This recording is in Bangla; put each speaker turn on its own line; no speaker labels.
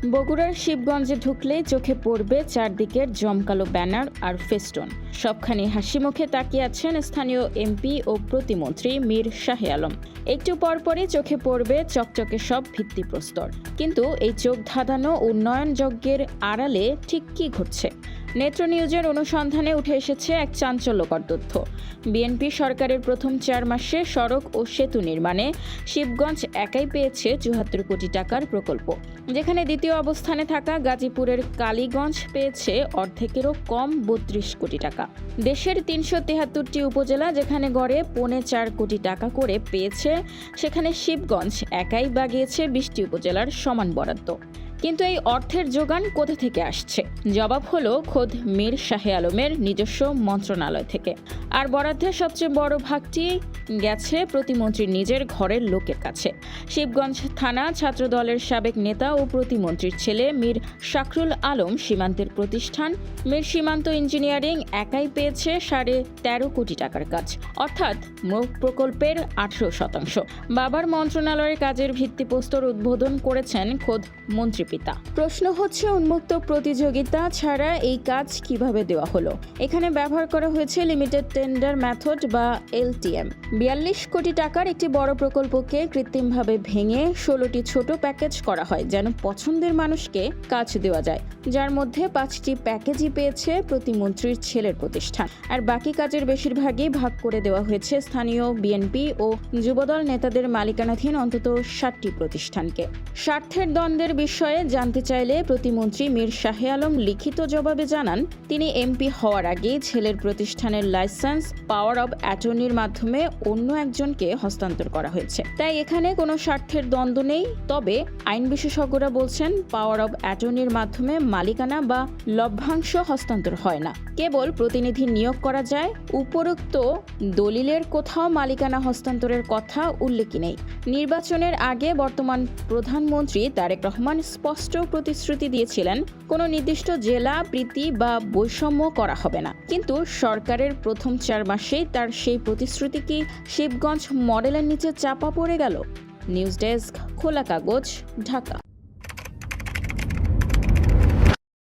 বগুড়ার শিবগঞ্জে ঢুকলেই চোখে পড়বে চারদিকের জমকালো ব্যানার আর ফেস্টুন। সবখানি হাসি মুখে তাকিয়ে আছেন স্থানীয় এমপি ও প্রতিমন্ত্রী মীর শাহে আলম। একটু পরপরই চোখে পড়বে চকচকে সব ভিত্তিপ্রস্তর। কিন্তু এই চোখ ধাঁধানো উন্নয়ন যজ্ঞের আড়ালে ঠিক কী ঘটছে? নেত্র নিউজের অনুসন্ধানে উঠে এসেছে এক চাঞ্চল্যকর তথ্য। বিএনপি সরকারের প্রথম 4 মাসে সড়ক ও সেতু নির্মাণে শিবগঞ্জ একাই পেয়েছে 74 কোটি টাকার প্রকল্প, যেখানে দ্বিতীয় অবস্থানে থাকা গাজীপুরের কালীগঞ্জ পেয়েছে অর্ধেকেরও কম 32 কোটি টাকা। দেশের 373টি উপজেলা যেখানে গড়ে 4.25 কোটি টাকা করে পেয়েছে, সেখানে শিবগঞ্জ একাই বাগিয়েছে 20টি উপজেলার সমান বরাদ্দ। কিন্তু এই অর্থের যোগান কোথা থেকে আসছে? জবাব হলো খোদ মীর শাহে আলমের নিজস্ব মন্ত্রণালয় থেকে। আর বরাদ্দের সবচেয়ে বড় ভাগটি গেছে প্রতিমন্ত্রীর নিজের ঘরের লোকের কাছে। শিবগঞ্জ থানা ছাত্রদলের সাবেক নেতা ও প্রতিমন্ত্রীর ছেলে মীর শাকরুল আলম সীমান্তের প্রতিষ্ঠান মীর সীমান্ত ইঞ্জিনিয়ারিং একাই পেয়েছে 13.5 কোটি টাকার কাজ, অর্থাৎ মোট প্রকল্পের 18%। বাবার মন্ত্রণালয়ের কাজের ভিত্তিপ্রস্তর উদ্বোধন করেছেন খোদ মন্ত্রী পিতা। প্রশ্ন হচ্ছে, উন্মুক্ত প্রতিযোগিতা ছাড়া এই কাজ কিভাবে দেওয়া হলো? এখানে ব্যবহার করা হয়েছে লিমিটেড টেন্ডার মেথড বা LTM। 42 কোটি টাকার একটি বড় প্রকল্পকে কৃত্রিমভাবে ভেঙে 16টি ছোট প্যাকেজ করা হয়, যেন পছন্দের মানুষকে কাজ দেওয়া যায়, যার মধ্যে 5টি প্যাকেজই পেয়েছে প্রতিমন্ত্রীর ছেলের প্রতিষ্ঠান। আর বাকি কাজের বেশিরভাগই ভাগ করে দেওয়া হয়েছে স্থানীয় বিএনপি ও যুবদল নেতাদের মালিকানাধীন অন্তত 7টি প্রতিষ্ঠানকে। স্বার্থের দ্বন্দ্বের বিষয়ে জানতে চাইলে প্রতিমন্ত্রী মীর শাহে আলম লিখিত জবাবে জানান, তিনি এমপি হওয়ার আগেই ছেলের প্রতিষ্ঠানের লাইসেন্স পাওয়ার অব অ্যাটর্নির মাধ্যমে অন্য একজনকে হস্তান্তর করা হয়েছে। তাই এখানে কোনো স্বার্থের দ্বন্দ্ব নেই। তবে আইন বিশেষজ্ঞরা বলছেন, পাওয়ার অব অ্যাটর্নির মাধ্যমে মালিকানা বা লভ্যাংশ হস্তান্তর হয় না, কেবল প্রতিনিধি নিয়োগ করা যায়। উপরোক্ত দলিলের কোথাও মালিকানা হস্তান্তরের কথা উল্লেখই নেই। নির্বাচনের আগে বর্তমান প্রধানমন্ত্রী তারেক রহমান স্পষ্ট প্রতিশ্রুতি দিয়েছিলেন, কোনো নির্দিষ্ট জেলা প্রীতি বা বৈষম্য করা হবে না। কিন্তু সরকারের প্রথম 4 মাসেই তার সেই প্রতিশ্রুতি কি শিবগঞ্জ মডেলের নিচে চাপা পড়ে গেল? নিউজ ডেস্ক, খোলা কাগজ, ঢাকা।